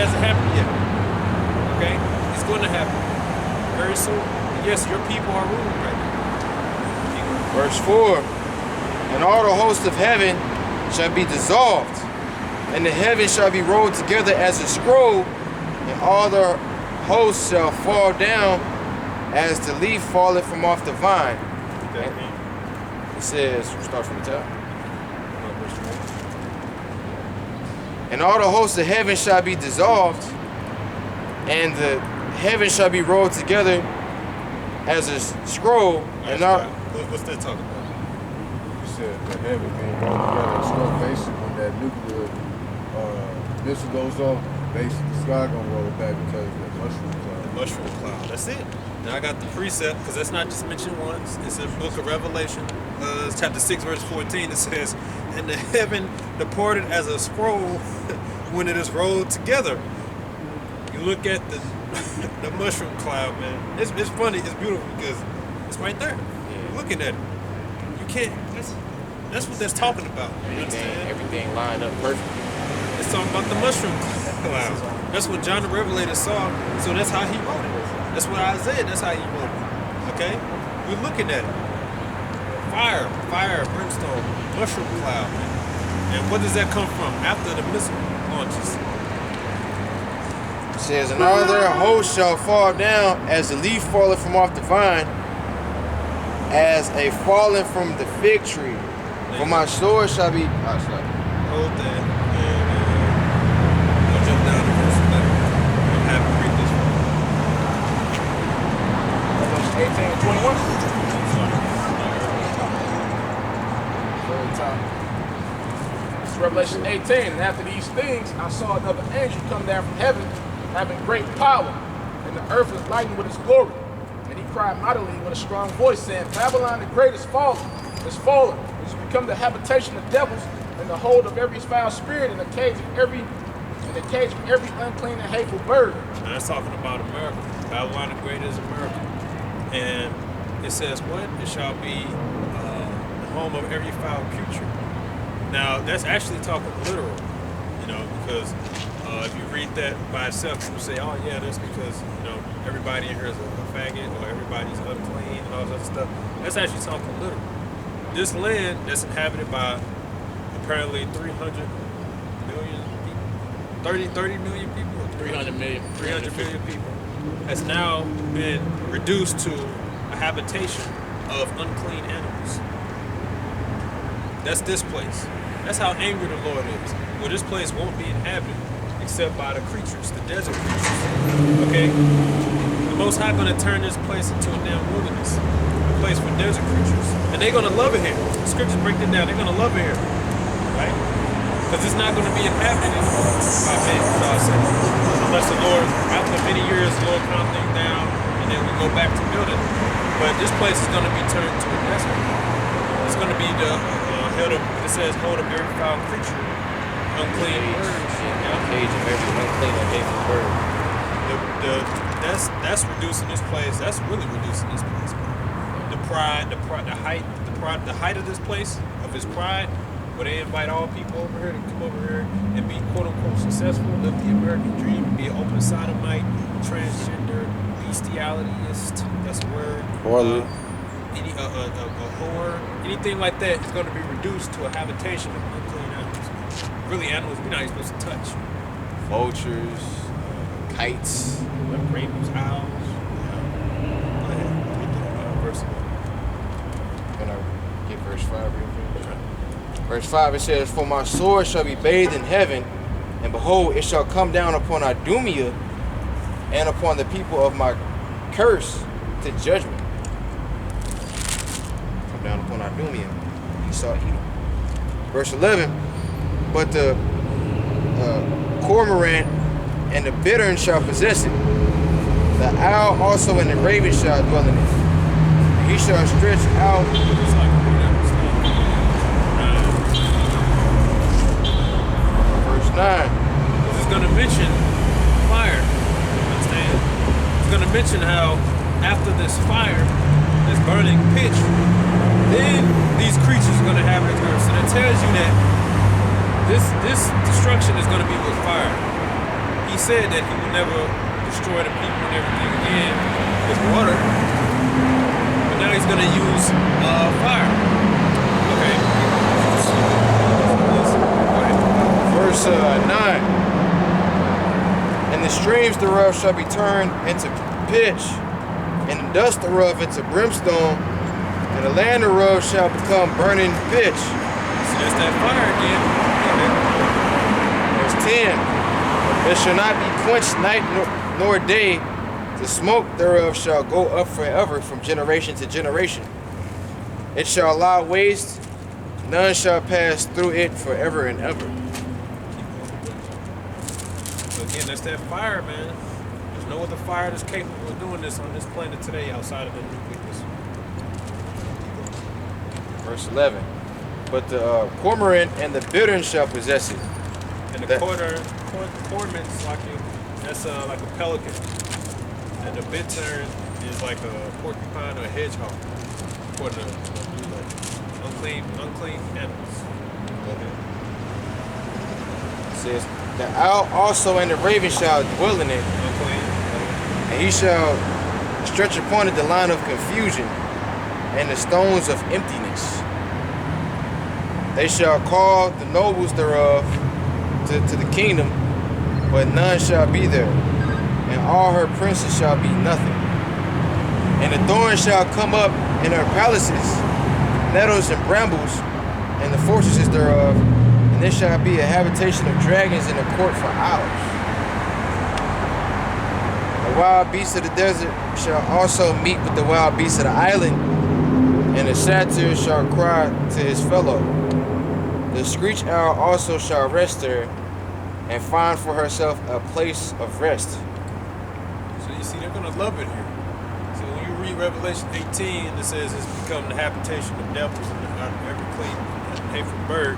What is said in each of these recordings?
hasn't happened yet. Okay? It's going to happen very soon. And yes, your people are ruling right now. Verse 4. And all the hosts of heaven shall be dissolved, and the heavens shall be rolled together as a scroll, and all the hosts shall fall down as the leaf falleth from off the vine. What that mean? It says, start from the top. And all the hosts of heaven shall be dissolved, and the heavens shall be rolled together as a scroll. And all, what's that talking about? You said the heaven being rolled together. So basically, when that nuclear missile goes off, basically the sky gonna roll back because of that mushroom cloud. Mushroom cloud. That's it. Now I got the precept, because that's not just mentioned once. It's in the book of Revelation, chapter 6, verse 14. It says, and the heaven departed as a scroll when it is rolled together. You look at the the mushroom cloud, man. It's funny, it's beautiful, because it's right there. You're looking at it. You can't, that's what that's talking about. You understand? everything lined up perfectly. It's talking about the mushroom cloud. That's what John the Revelator saw, so that's how he wrote it. That's what Isaiah, that's how he wrote it. Okay? We're looking at it. Fire, brimstone, mushroom cloud. And what does that come from? After the missile launches. It says, and all their hosts shall fall down as the leaf falleth from off the vine, as a falling from the fig tree. For my sword shall be... Hold that. And we'll jump down to verse 11. We'll have to read this one. 18 and 21. It's Revelation 18. And after these things, I saw another angel come down from heaven, having great power, and the earth was lightened with his glory. And he cried mightily with a strong voice, saying, Babylon the great is fallen, it has become the habitation of devils, and the hold of every foul spirit, and the cage of every unclean and hateful bird. Now that's talking about America. Babylon the great is America. And it says what? It shall be the home of every foul putrid. Now that's actually talking literal, because if you read that by itself, people say, oh yeah, that's because, everybody in here is a faggot, or everybody's unclean, and all that other stuff. That's actually talking literal. This land that's inhabited by apparently 300 million people, 30 million people, 300 million. 300 million people, has now been reduced to a habitation of unclean animals. That's this place. That's how angry the Lord is. Well, this place won't be inhabited except by the creatures, the desert creatures. Okay? The Most High gonna turn this place into a damn wilderness, a place for desert creatures. And they're gonna love it here. The scriptures break it down. They're gonna love it here. Right? Because it's not gonna be inhabited anymore by men, God said. Unless the Lord, after many years, the Lord calm things down, and then we go back to building. But this place is gonna be turned to a desert. It's gonna be the it says hold of every foul creature, unclean birds. Cage of every unclean and hateful bird. That's reducing this place. That's really reducing this place, man. The height of this place, of his pride, where they invite all people over here to come over here and be quote unquote successful, live the American dream, be an open sodomite, transgender, bestialityist. That's a word. A whore, anything like that is going to be reduced to a habitation of unclean animals. Really, animals we're not even supposed to touch. Vultures, kites, ravens, owls. Go ahead. Read the verse again. Can I get verse 5 real quick? Verse 5, it says, for my sword shall be bathed in heaven, and behold, it shall come down upon Idumea and upon the people of my curse to judgment. Down upon Idumea, Esau, Edom. Verse 11, but the cormorant and the bittern shall possess it. The owl also and the raven shall dwell in it. And he shall stretch out. Verse 9. It's going to mention fire. You understand? It's going to mention how after this fire, this burning pitch, then these creatures are going to have it earth. So that tells you that this destruction is going to be with fire. He he said that he would never destroy the people and everything again with water. But now he's gonna use fire. Okay. Go ahead. Verse 9. And the streams thereof shall be turned into pitch, and the dust thereof into brimstone, and the land thereof shall become burning pitch. So that's that fire again. Verse 10. It shall not be quenched night nor day. The smoke thereof shall go up forever from generation to generation. It shall lie waste. None shall pass through it forever and ever. So again, that's that fire, man. There's no other fire that's capable of doing this on this planet today outside of the nucleus. Verse 11. But the cormorant and the bittern shall possess it. And the cormorant's that's like a pelican. And the bittern is like a porcupine or a hedgehog. According to unclean animals. It says, the owl also and the raven shall dwell in it, Unclean. and he shall stretch upon it the line of confusion and the stones of emptiness. They shall call the nobles thereof to the kingdom, but none shall be there, and all her princes shall be nothing. And the thorns shall come up in her palaces, nettles and brambles, and the fortresses thereof, and there shall be a habitation of dragons in a court for owls. The wild beasts of the desert shall also meet with the wild beasts of the island, and the satyr shall cry to his fellow. The screech owl also shall rest there, and find for herself a place of rest. So you see, they're going to love it here. So when you read Revelation 18, it says it's become the habitation of devils and every clean and hateful bird.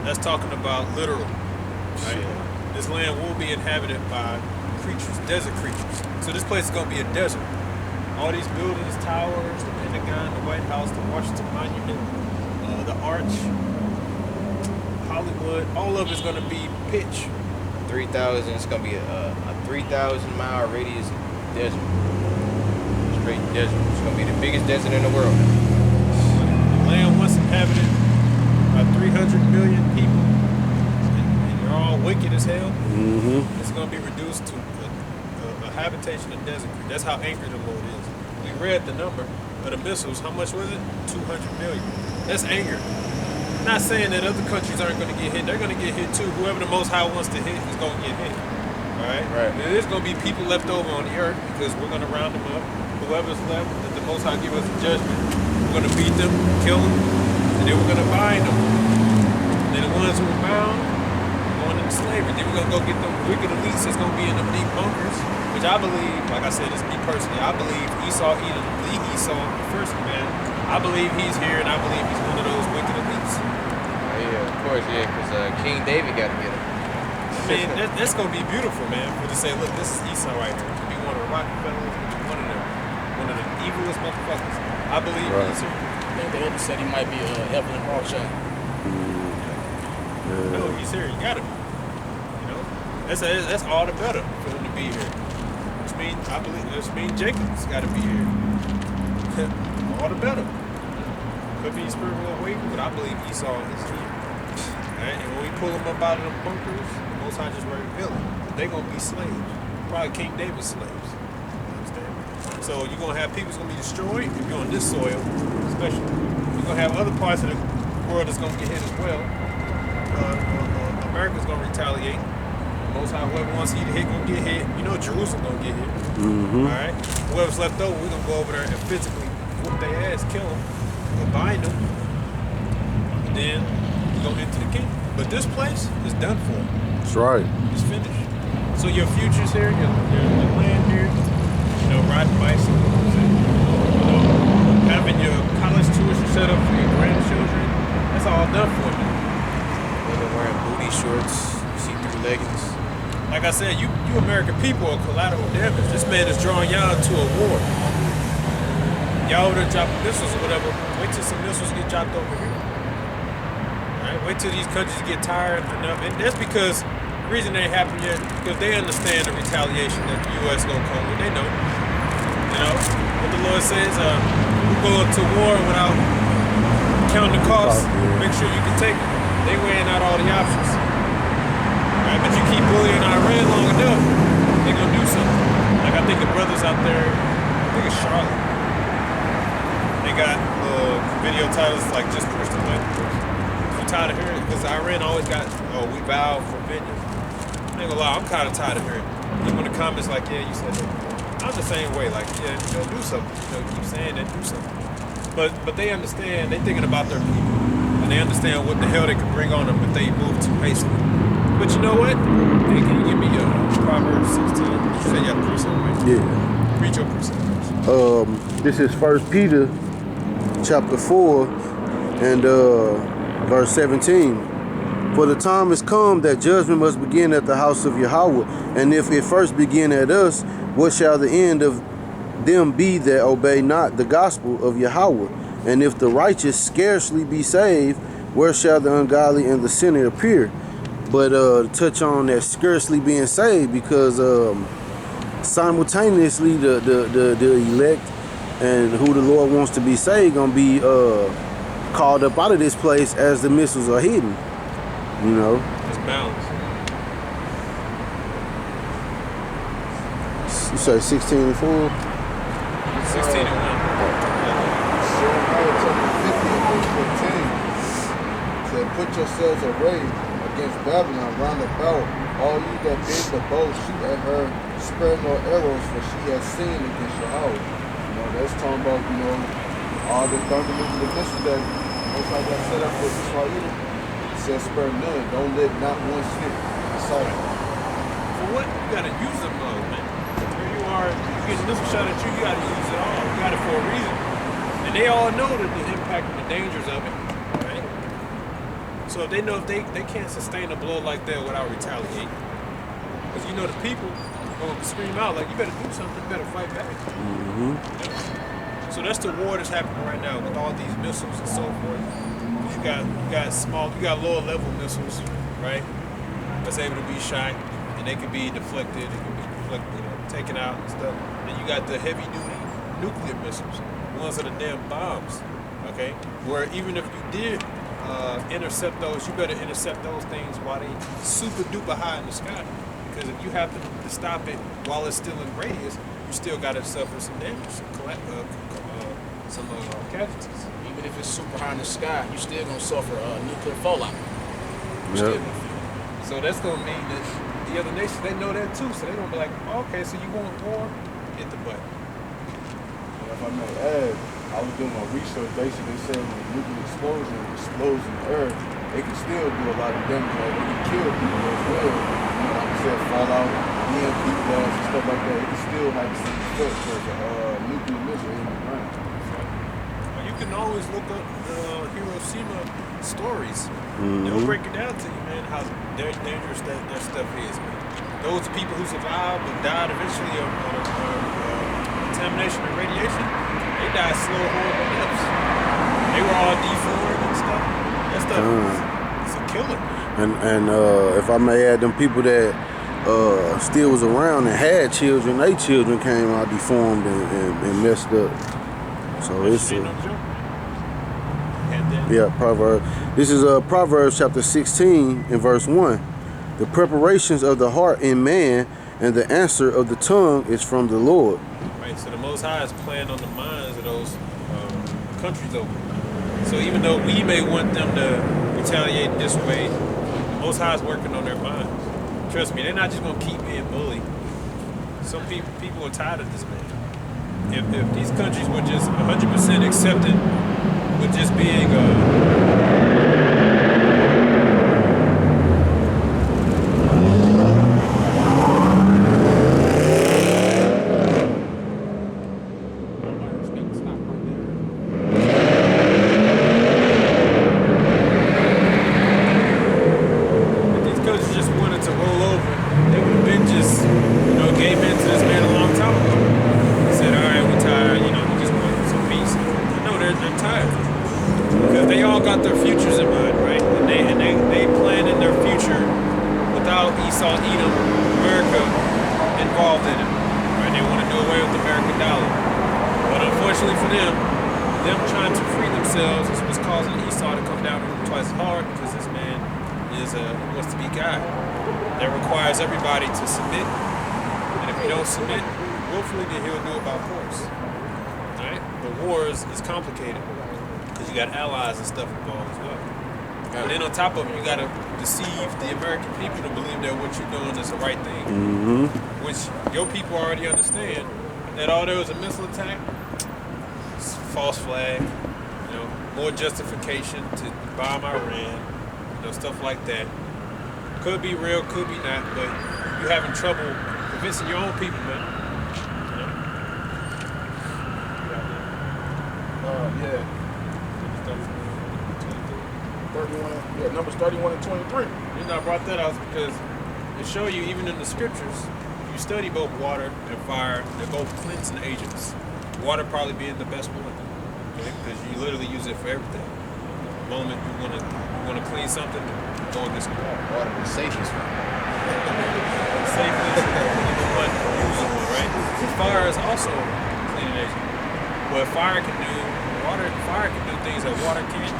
That's talking about literal. Right? This land will be inhabited by creatures, desert creatures. So this place is going to be a desert. All these buildings, towers, the Pentagon, the White House, the Washington Monument, the Arch, Hollywood, all of it's going to be pitch. 3,000, it's going to be a 3,000-mile radius desert. Straight desert. It's going to be the biggest desert in the world. The land once inhabited by 300 million people, and you're all wicked as hell. It's going to be reduced to a habitation of desert. That's how angry the Lord is. We read the number of the missiles. How much was it? 200 million. That's anger. I'm not saying that other countries aren't going to get hit. They're going to get hit too. Whoever the Most High wants to hit is going to get hit. All right? Right. There's going to be people left over on the earth because we're going to round them up. Whoever's left, that the Most High give us a judgment. We're going to beat them, kill them, and then we're going to bind them. And then the ones who are bound, going into slavery. Then we're going to go get them wicked elites that's going to be in them deep bunkers, which I believe, like I said, it's me personally, I believe Esau, Edom, the Esau, the first man, I believe he's here, and I believe he's one of those wicked elites. Yeah, of course, yeah, because King David got to get him. I mean, that's going to be beautiful, man, for to say, look, this is Esau right here. To be one of the Rockefellers, one of the evilest motherfuckers. I believe he's here. I think the elder said he might be Evelyn Rothschild. No, he's here. You got him. You know, that's all the better for him to be here. Which means Jacob's got to be here. All the better. Could be spiritual awakening, but I believe Esau is here. Right? And when we pull them up out of the bunkers, the Most High just reveal it. They're gonna be slaves. Probably King David's slaves. You understand? So you're gonna have people's gonna be destroyed if you're on this soil, especially. You're gonna have other parts of the world that's gonna get hit as well. America's gonna retaliate. Most High, whoever wants to get hit gonna get hit. You know Jerusalem gonna get hit. Alright? Whoever's left over, we're gonna go over there and physically whoop their ass, kill them, or bind them. And then we're gonna enter the kingdom. But this place is done for. That's right. It's finished. So your future's here, your land here, you know, riding bicycles and having your college tuition set up for your grandchildren, that's all done for you. They're wearing booty shorts, see-through leggings. Like I said, you American people are collateral damage. This man is drawing y'all to a war. Y'all over there dropping missiles or whatever. Wait till some missiles get dropped over here. Right? Wait till these countries get tired enough. And that's because The reason they ain't happened yet, because they understand the retaliation that the U.S. gonna come with. They know. You know, what the Lord says, we go to war without counting the costs. Make sure you can take it. They weighing out all the options. Right? But you keep bullying Iran long enough, they gonna do something. Like I think the brothers out there, I think it's Charlotte. They got video titles like "Just Push the Button." I'm tired of hearing it because Iran always got, we vow for vengeance. I ain't gonna lie, I'm kind of tired of hearing it. Even when the comments like, yeah, you said that. I'm the same way. Like, yeah, do something. Keep saying that, do something. But they understand. They thinking about their people, and they understand what the hell they could bring on them if they move too hastily. But you know what? Hey, can you give me Proverbs 16? You said you have the precept, right? Yeah. Read your precept. This is 1 Peter chapter 4 and verse 17. For the time is come that judgment must begin at the house of Yahweh. And if it first begin at us, what shall the end of them be that obey not the gospel of Yahweh? And if the righteous scarcely be saved, where shall the ungodly and the sinner appear? But touch on that scarcely being saved, because simultaneously the elect and who the Lord wants to be saved gonna be called up out of this place as the missiles are hidden. You know, It's balance. you say 16 and 4. 16 and 1. Jeremiah chapter 50 and verse 14 said, put yourselves arrayed against Babylon round about, all you that bid the bow, shoot at her, spare no arrows, for she has sinned against your house. You know, that's talking about, all the thunderings and the missiles that most like I set up for Israel. Says spare none, don't let not one slip. That's all. For what? You gotta use them all, man. Here you are, you get a missile shot at you, you gotta use it all. You got it for a reason. And they all know the impact and the dangers of it, right? So if they know if they can't sustain a blow like that without retaliating. Because the people are gonna scream out like, you better do something, you better fight back. Mm-hmm. So that's the war that's happening right now with all these missiles and so forth. You got lower level missiles, right? That's able to be shot, and they can be deflected, taken out and stuff. Then you got the heavy duty nuclear missiles, the ones that are damn bombs, okay? Where even if you did intercept those, you better intercept those things while they super duper high in the sky. Because if you happen to stop it while it's still in radius, you still got to suffer some damage, some casualties. Even if it's super high in the sky, you still gonna suffer nuclear fallout. Yep. So that's gonna mean that the other nations, they know that too. So they gonna be like, okay, so you want war? Hit the button. And if I may add, I was doing my research. Basically, they said when a nuclear explosion explodes in the earth, they can still do a lot of damage. Like they can kill people as well. Like I said, fallout, EMP blast, and stuff like that. It can still have the same effect as a nuclear missile in the ground. You can always look up the Hiroshima stories. Mm-hmm. They'll break it down to you, man, how dangerous that stuff is, man. Those people who survived but died eventually of contamination and radiation, they died slow, horrible deaths. They were all deformed and stuff. That stuff is a killer. And if I may add, them people that still was around and had children, their children came out deformed and messed up. So it's Ain't no joke. And then, yeah, Proverbs. This is Proverbs chapter 16 and verse 1. The preparations of the heart in man and the answer of the tongue is from the Lord. right, so the Most High is playing on the minds of those countries over. So even though we may want them to retaliate this way, the Most High is working on their minds. Trust me, they're not just gonna keep being bullied. Some people are tired of this, man. If these countries were just 100% accepted with just being if these countries just wanted to roll over, they would have been just, gave in to this man a long time ago. Said, all right, we're tired, we just want some peace. No, they're tired. Because they all got their future involved in it. Right? They want to do away with the American dollar. But unfortunately for them trying to free themselves is what's causing Esau to come down on them twice as hard, because this man wants to be God. That requires everybody to submit. And if you don't submit willfully, then he'll do it by force. Right? The wars is complicated because you got allies and stuff involved as well. And then on top of it, you gotta deceive the American people to believe that what you're doing is the right thing. Which your people already understand that although it was a missile attack, it's a false flag, more justification to bomb Iran, stuff like that. Could be real, could be not, but you're having trouble convincing your own people, man. Yeah. 31, Numbers 31 and 23. The reason I brought that out is because it show you, even in the scriptures, you study both water and fire, they're both cleansing agents. Water probably being the best one, okay? Because you literally use it for everything. The moment you want to clean something, go and get some water. Water is safest one. Safest, but using one, right? And fire is also a cleaning agent. What fire can do, fire can do things that water can't.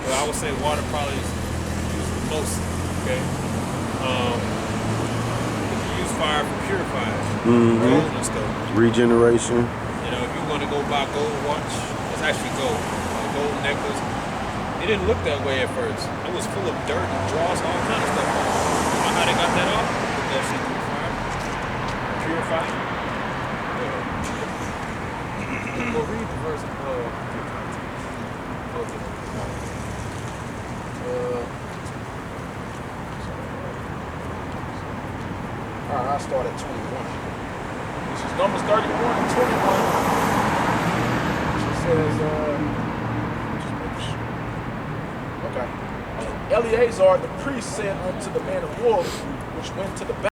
But I would say water probably is used the most, okay? If you use fire for purifying gold and stuff. Regeneration. If you want to go buy a gold watch, it's actually gold. A gold necklace. It didn't look that way at first. It was full of dirt and dross, all kind of stuff. You know how they got that off? Put that shit through fire. Purify. Well, read the verse Alright, I'll start at 21. This is Numbers 31 and 21. It says, okay. Eleazar the priest said unto the man of war which went to the battle,